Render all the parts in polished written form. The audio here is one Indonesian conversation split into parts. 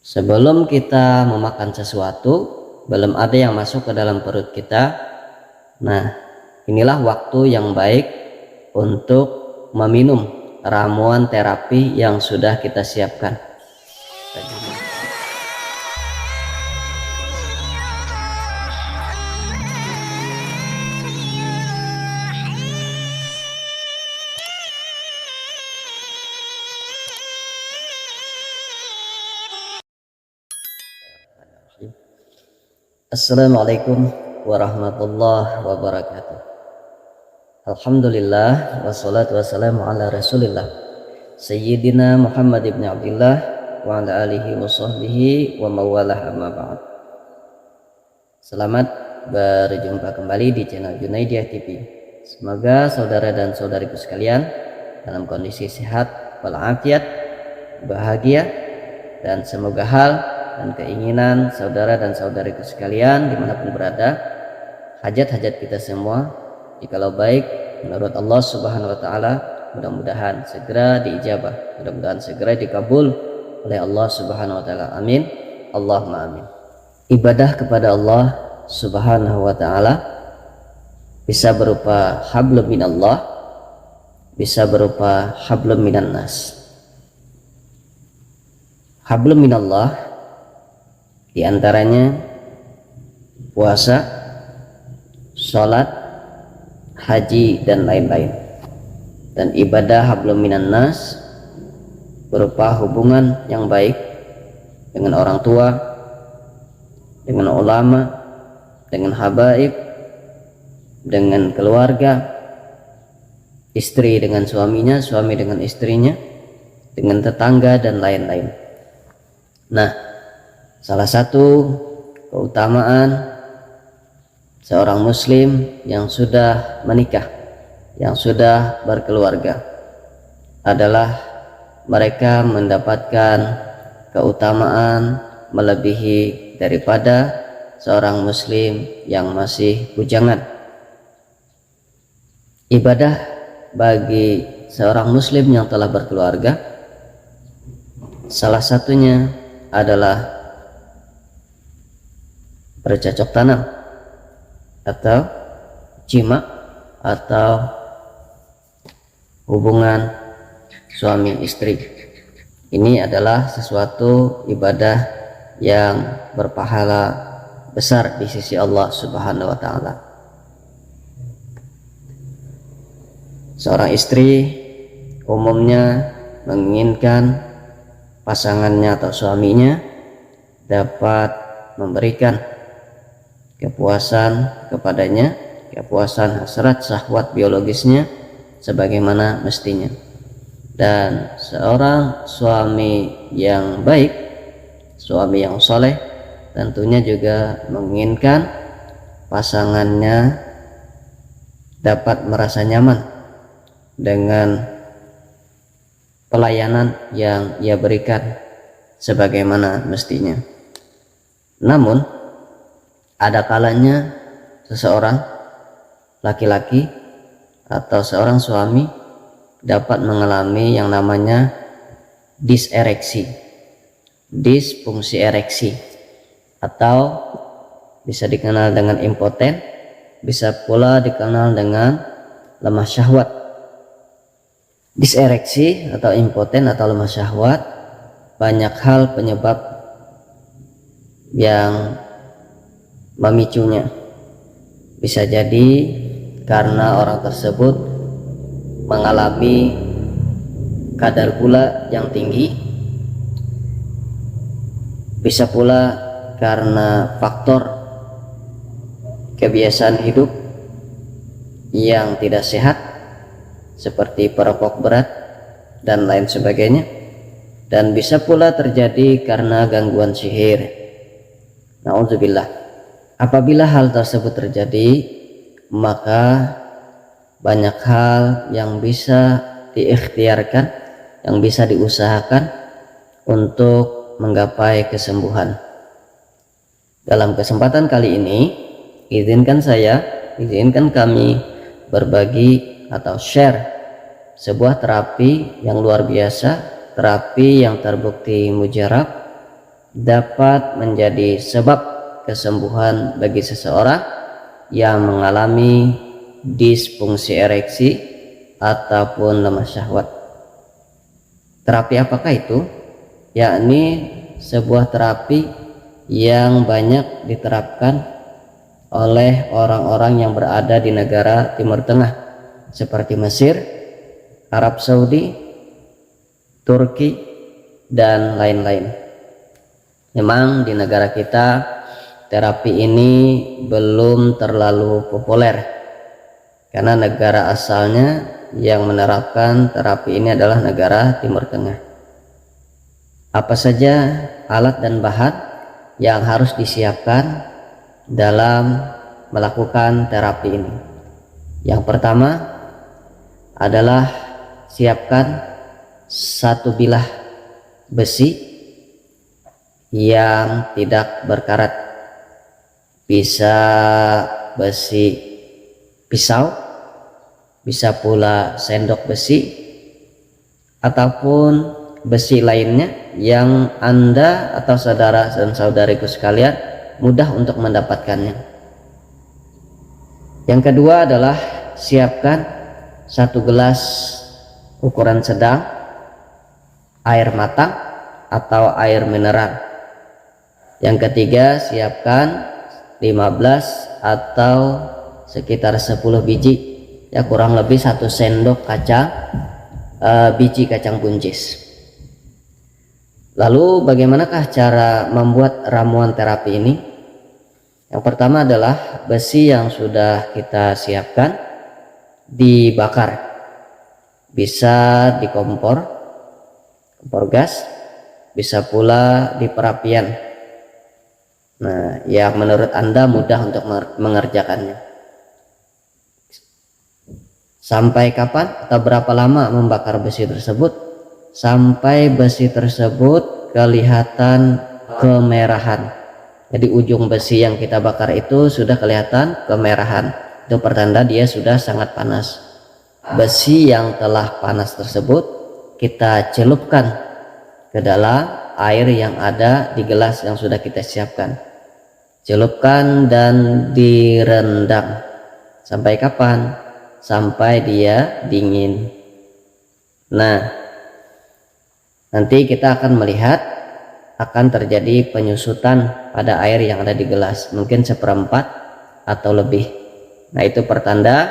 Sebelum kita memakan sesuatu, belum ada yang masuk ke dalam perut kita. Nah, inilah waktu yang baik untuk meminum ramuan terapi yang sudah kita siapkan. Assalamualaikum warahmatullahi wabarakatuh. Alhamdulillah wassalatu wassalamu ala rasulillah Sayyidina Muhammad ibn Abdillah wa ala alihi wa sahbihi wa mawalah amma ba'd. Selamat berjumpa kembali di channel Junaidiyah TV. Semoga saudara dan saudariku sekalian dalam kondisi sehat walafiat, bahagia, dan semoga hal dan keinginan saudara dan saudariku sekalian dimanapun berada, hajat-hajat kita semua jikalau baik menurut Allah Subhanahu wa Ta'ala, mudah-mudahan segera diijabah, mudah-mudahan segera dikabul oleh Allah Subhanahu wa Ta'ala. Amin, Allahumma amin. Ibadah kepada Allah Subhanahu wa Ta'ala bisa berupa hablum minallah, bisa berupa hablum minan nas. Hablum minallah di antaranya puasa, sholat, haji, dan lain-lain. Dan ibadah hablum minan nas berupa hubungan yang baik dengan orang tua, dengan ulama, dengan habaib, dengan keluarga, istri dengan suaminya, suami dengan istrinya, dengan tetangga, dan lain-lain. Nah, salah satu keutamaan seorang muslim yang sudah menikah, yang sudah berkeluarga, adalah mereka mendapatkan keutamaan melebihi daripada seorang muslim yang masih bujangan. Ibadah bagi seorang muslim yang telah berkeluarga salah satunya adalah bercocok tanam atau jima atau hubungan suami istri. Ini adalah sesuatu ibadah yang berpahala besar di sisi Allah Subhanahu wa Ta'ala. Seorang istri umumnya menginginkan pasangannya atau suaminya dapat memberikan kepuasan kepadanya, kepuasan hasrat syahwat biologisnya sebagaimana mestinya. Dan seorang suami yang baik, suami yang soleh, tentunya juga menginginkan pasangannya dapat merasa nyaman dengan pelayanan yang ia berikan sebagaimana mestinya. Namun ada kalanya seseorang laki-laki atau seorang suami dapat mengalami yang namanya disereksi, disfungsi ereksi, atau bisa dikenal dengan impoten, bisa pula dikenal dengan lemah syahwat. Disereksi atau impoten atau lemah syahwat, banyak hal penyebab yang memicunya. Bisa jadi karena orang tersebut mengalami kadar gula yang tinggi, bisa pula karena faktor kebiasaan hidup yang tidak sehat seperti perokok berat dan lain sebagainya, dan bisa pula terjadi karena gangguan sihir. Na'udzubillah. Apabila hal tersebut terjadi, maka banyak hal yang bisa diikhtiarkan, yang bisa diusahakan untuk menggapai kesembuhan. Dalam kesempatan kali ini, izinkan kami berbagi atau share sebuah terapi yang luar biasa, terapi yang terbukti mujarab dapat menjadi sebab kesembuhan bagi seseorang yang mengalami disfungsi ereksi ataupun lemah syahwat. Terapi apakah itu? Yakni sebuah terapi yang banyak diterapkan oleh orang-orang yang berada di negara Timur Tengah seperti Mesir, Arab Saudi, Turki, dan lain-lain. Memang di negara kita terapi ini belum terlalu populer karena negara asalnya yang menerapkan terapi ini adalah negara Timur Tengah. Apa saja alat dan bahan yang harus disiapkan dalam melakukan terapi ini? Yang pertama adalah siapkan satu bilah besi yang tidak berkarat, bisa besi pisau, bisa pula sendok besi ataupun besi lainnya yang Anda atau saudara dan saudariku sekalian mudah untuk mendapatkannya. Yang kedua adalah siapkan satu gelas ukuran sedang air matang atau air mineral. Yang ketiga, siapkan 15 atau sekitar 10 biji, ya kurang lebih 1 sendok biji kacang buncis. Lalu bagaimanakah cara membuat ramuan terapi ini? Yang pertama adalah besi yang sudah kita siapkan dibakar, bisa di kompor gas, bisa pula di perapian. Nah, yang menurut Anda mudah untuk mengerjakannya. Sampai kapan atau berapa lama membakar besi tersebut? Sampai besi tersebut kelihatan kemerahan. Jadi ujung besi yang kita bakar itu sudah kelihatan kemerahan. Itu pertanda dia sudah sangat panas. Besi yang telah panas tersebut kita celupkan ke dalam air yang ada di gelas yang sudah kita siapkan. Celupkan dan direndam. Sampai kapan? Sampai dia dingin. Nah, nanti kita akan melihat akan terjadi penyusutan pada air yang ada di gelas, mungkin 1/4 atau lebih. Nah, itu pertanda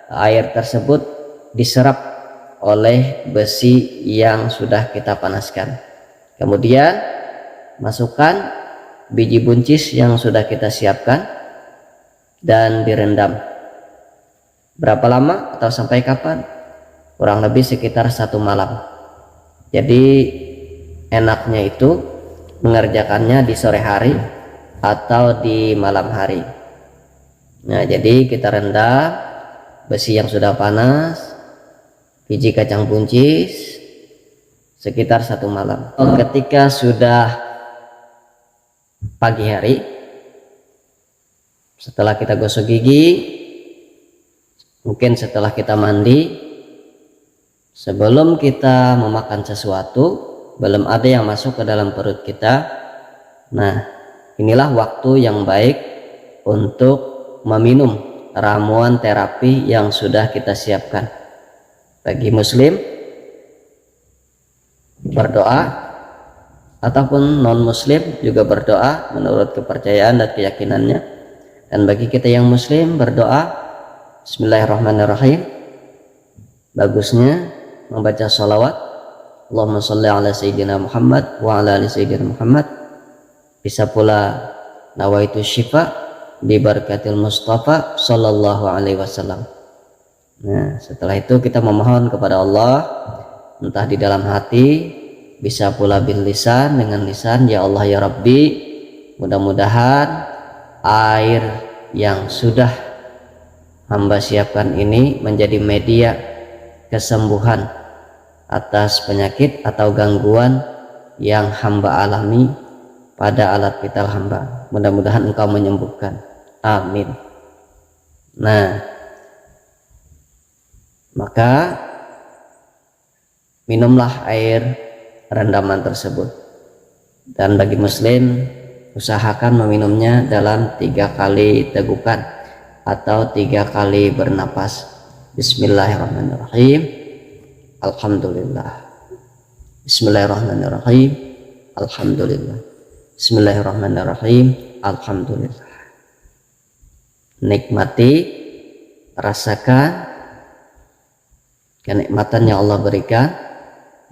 air tersebut diserap oleh besi yang sudah kita panaskan. Kemudian masukkan biji buncis yang sudah kita siapkan dan direndam. Berapa lama atau sampai kapan? Kurang lebih sekitar 1 malam. Jadi enaknya itu mengerjakannya di sore hari atau di malam hari. Nah, jadi kita rendam besi yang sudah panas, biji kacang buncis sekitar 1 malam. Ketika sudah pagi hari, setelah kita gosok gigi, mungkin setelah kita mandi, sebelum kita memakan sesuatu, belum ada yang masuk ke dalam perut kita. Nah, inilah waktu yang baik untuk meminum ramuan terapi yang sudah kita siapkan. Bagi muslim berdoa ataupun non muslim juga berdoa menurut kepercayaan dan keyakinannya. Dan bagi kita yang muslim berdoa bismillahirrahmanirrahim. Bagusnya membaca salawat Allahumma sholli ala sayyidina Muhammad wa ala ali sayyidina Muhammad. Bisa pula nawaitu syifa bi barakatil Mustafa sallallahu alaihi wasallam. Nah, setelah itu kita memohon kepada Allah, entah di dalam hati, bisa pula bil lisan, dengan lisan, ya Allah ya Rabbi, mudah-mudahan air yang sudah hamba siapkan ini menjadi media kesembuhan atas penyakit atau gangguan yang hamba alami pada alat vital hamba. Mudah-mudahan engkau menyembuhkan. Amin. Nah, maka minumlah air rendaman tersebut. Dan bagi muslim, usahakan meminumnya dalam 3 kali tegukan atau 3 kali bernapas. Bismillahirrahmanirrahim. Alhamdulillah. Bismillahirrahmanirrahim. Alhamdulillah. Bismillahirrahmanirrahim. Alhamdulillah. Nikmati, rasakan kenikmatan yang Allah berikan.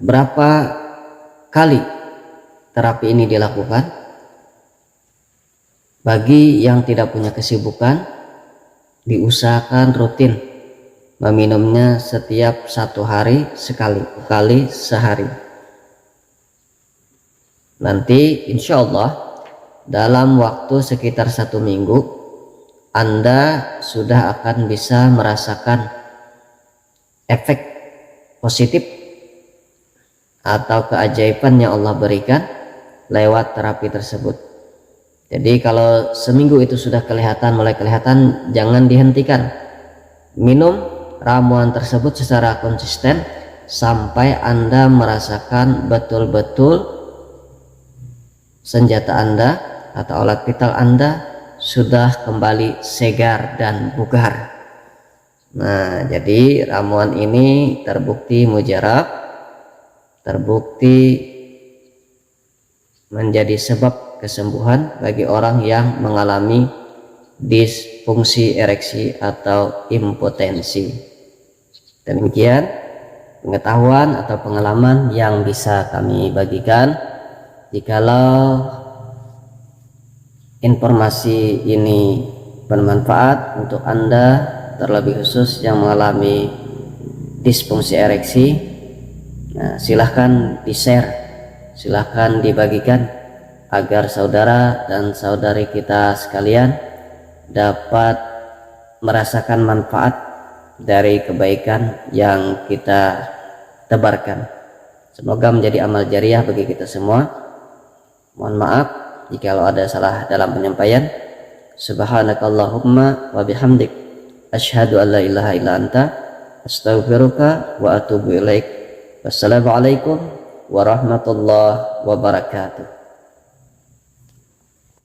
Berapa kali terapi ini dilakukan? Bagi yang tidak punya kesibukan, diusahakan rutin meminumnya setiap 1 hari sekali sehari. Nanti insya Allah dalam waktu sekitar 1 minggu Anda sudah akan bisa merasakan efek positif atau keajaiban yang Allah berikan lewat terapi tersebut. Jadi kalau seminggu itu sudah mulai kelihatan, jangan dihentikan. Minum ramuan tersebut secara konsisten sampai Anda merasakan betul-betul senjata Anda atau alat vital Anda sudah kembali segar dan bugar. Nah, jadi ramuan ini terbukti mujarab, terbukti menjadi sebab kesembuhan bagi orang yang mengalami disfungsi ereksi atau impotensi. Demikian pengetahuan atau pengalaman yang bisa kami bagikan. Jikalau informasi ini bermanfaat untuk Anda, terlebih khusus yang mengalami disfungsi ereksi, nah, silahkan di-share, silahkan dibagikan agar saudara dan saudari kita sekalian dapat merasakan manfaat dari kebaikan yang kita tebarkan. Semoga menjadi amal jariah bagi kita semua. Mohon maaf jika ada salah dalam penyampaian. Subhanakallahumma wa bihamdik, asyhadu an la ilaha illa anta, astaghfiruka wa atubu ilaik. Wassalamualaikum warahmatullahi wabarakatuh.